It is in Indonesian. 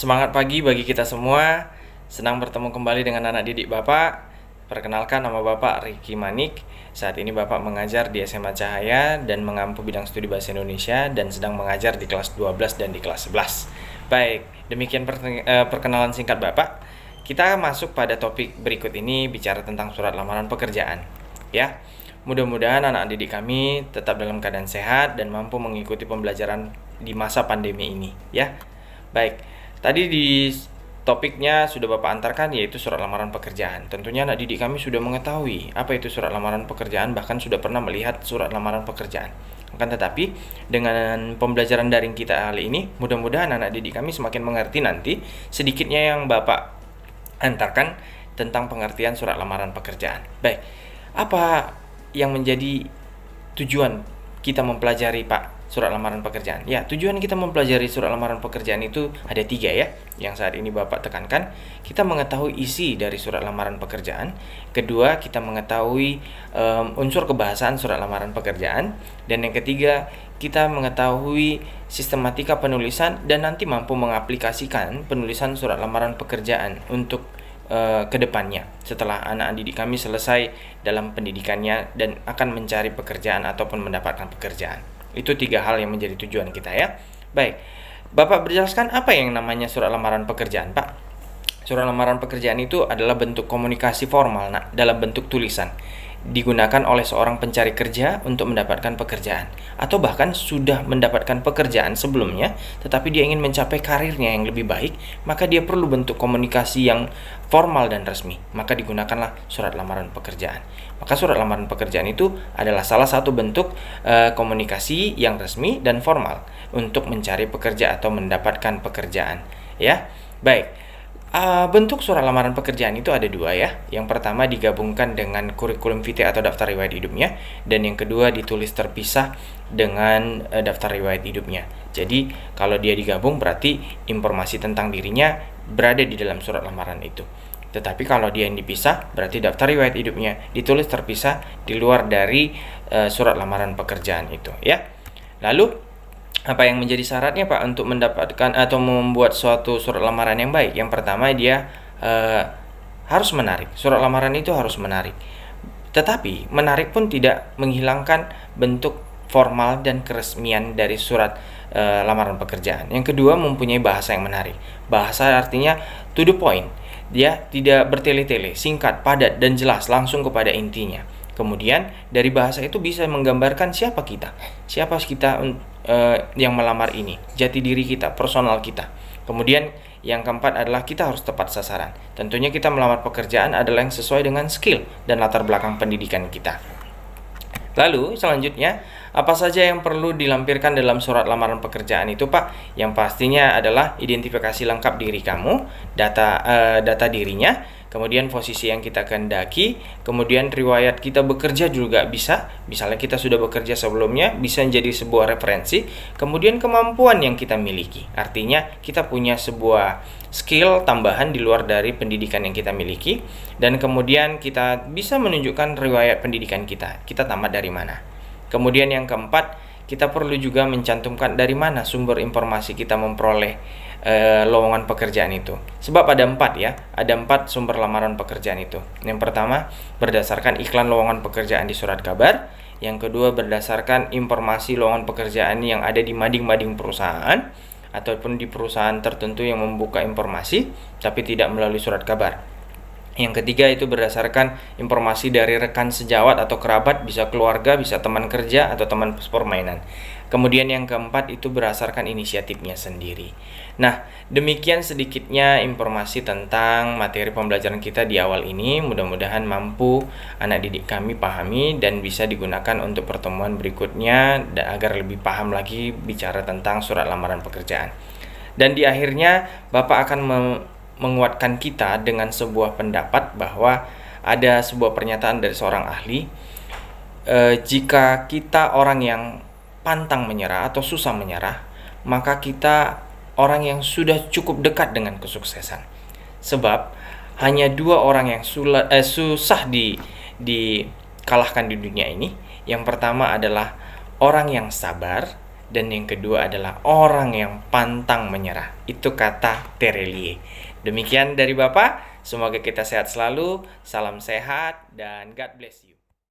Semangat pagi bagi kita semua. Senang bertemu kembali dengan anak didik Bapak. Perkenalkan, nama Bapak Ricky Manik. Saat ini Bapak mengajar di SMA Cahaya dan mengampu bidang studi bahasa Indonesia dan sedang mengajar di kelas 12 dan di kelas 11. Baik, demikian perkenalan singkat Bapak. Kita masuk pada topik berikut ini, bicara tentang surat lamaran pekerjaan. Ya, mudah-mudahan anak didik kami tetap dalam keadaan sehat dan mampu mengikuti pembelajaran di masa pandemi ini. Ya, baik. Tadi di topiknya sudah Bapak antarkan, yaitu surat lamaran pekerjaan. Tentunya anak didik kami sudah mengetahui apa itu surat lamaran pekerjaan, bahkan sudah pernah melihat surat lamaran pekerjaan. Akan tetapi, dengan pembelajaran daring kita kali ini, mudah-mudahan anak didik kami semakin mengerti nanti sedikitnya yang Bapak antarkan tentang pengertian surat lamaran pekerjaan. Baik, apa yang menjadi tujuan kita mempelajari surat lamaran pekerjaan? Ya, tujuan kita mempelajari surat lamaran pekerjaan itu ada 3 ya, yang saat ini Bapak tekankan. Kita mengetahui isi dari surat lamaran pekerjaan. Kedua, kita mengetahui unsur kebahasaan surat lamaran pekerjaan. Dan yang ketiga, kita mengetahui sistematika penulisan dan nanti mampu mengaplikasikan penulisan surat lamaran pekerjaan untuk kedepannya setelah anak didik kami selesai dalam pendidikannya dan akan mencari pekerjaan ataupun mendapatkan pekerjaan. Itu 3 hal yang menjadi tujuan kita ya. Baik, Bapak berjelaskan apa yang namanya surat lamaran pekerjaan, Pak? Surat lamaran pekerjaan itu adalah bentuk komunikasi formal dalam bentuk tulisan, digunakan oleh seorang pencari kerja untuk mendapatkan pekerjaan, atau bahkan sudah mendapatkan pekerjaan sebelumnya tetapi dia ingin mencapai karirnya yang lebih baik, maka dia perlu bentuk komunikasi yang formal dan resmi, maka digunakanlah surat lamaran pekerjaan. Maka surat lamaran pekerjaan itu adalah salah satu bentuk komunikasi yang resmi dan formal untuk mencari pekerja atau mendapatkan pekerjaan ya. Baik, bentuk surat lamaran pekerjaan itu ada 2 ya. Yang pertama digabungkan dengan kurikulum vitae atau daftar riwayat hidupnya, dan yang kedua ditulis terpisah dengan daftar riwayat hidupnya. Jadi kalau dia digabung berarti informasi tentang dirinya berada di dalam surat lamaran itu. Tetapi kalau dia yang dipisah berarti daftar riwayat hidupnya ditulis terpisah di luar dari surat lamaran pekerjaan itu ya. Lalu apa yang menjadi syaratnya Pak untuk mendapatkan atau membuat suatu surat lamaran yang baik? Yang pertama, dia harus menarik. Surat lamaran itu harus menarik. Tetapi menarik pun tidak menghilangkan bentuk formal dan keresmian dari surat lamaran pekerjaan. Yang kedua, mempunyai bahasa yang menarik. Bahasa artinya to the point. Dia tidak bertele-tele, singkat, padat, dan jelas, langsung kepada intinya. Kemudian dari bahasa itu bisa menggambarkan siapa kita yang melamar ini, jati diri kita, personal kita. Kemudian yang keempat adalah kita harus tepat sasaran. Tentunya kita melamar pekerjaan adalah yang sesuai dengan skill dan latar belakang pendidikan kita. Lalu selanjutnya, apa saja yang perlu dilampirkan dalam surat lamaran pekerjaan itu Pak? Yang pastinya adalah identifikasi lengkap diri kamu, data dirinya, kemudian posisi yang kita kehendaki, kemudian riwayat kita bekerja juga bisa, misalnya kita sudah bekerja sebelumnya, bisa menjadi sebuah referensi, kemudian kemampuan yang kita miliki, artinya kita punya sebuah skill tambahan di luar dari pendidikan yang kita miliki, dan kemudian kita bisa menunjukkan riwayat pendidikan kita tamat dari mana. Kemudian yang keempat, kita perlu juga mencantumkan dari mana sumber informasi kita memperoleh lowongan pekerjaan itu. Sebab ada 4 ya, ada 4 sumber lamaran pekerjaan itu. Yang pertama, berdasarkan iklan lowongan pekerjaan di surat kabar. Yang kedua, berdasarkan informasi lowongan pekerjaan yang ada di mading-mading perusahaan ataupun di perusahaan tertentu yang membuka informasi tapi tidak melalui surat kabar. Yang ketiga itu berdasarkan informasi dari rekan sejawat atau kerabat, bisa keluarga, bisa teman kerja atau teman permainan. Kemudian yang keempat itu berdasarkan inisiatifnya sendiri. Nah, demikian sedikitnya informasi tentang materi pembelajaran kita di awal ini. Mudah-mudahan mampu anak didik kami pahami dan bisa digunakan untuk pertemuan berikutnya agar lebih paham lagi bicara tentang surat lamaran pekerjaan. Dan di akhirnya Bapak akan menguatkan kita dengan sebuah pendapat bahwa ada sebuah pernyataan dari seorang ahli, jika kita orang yang pantang menyerah atau susah menyerah, maka kita orang yang sudah cukup dekat dengan kesuksesan. Sebab hanya 2 orang yang susah dikalahkan di dunia ini. Yang pertama adalah orang yang sabar, Dan yang kedua adalah orang yang pantang menyerah. Itu kata Terelie. Demikian dari Bapak. Semoga kita sehat selalu. Salam sehat dan God bless you.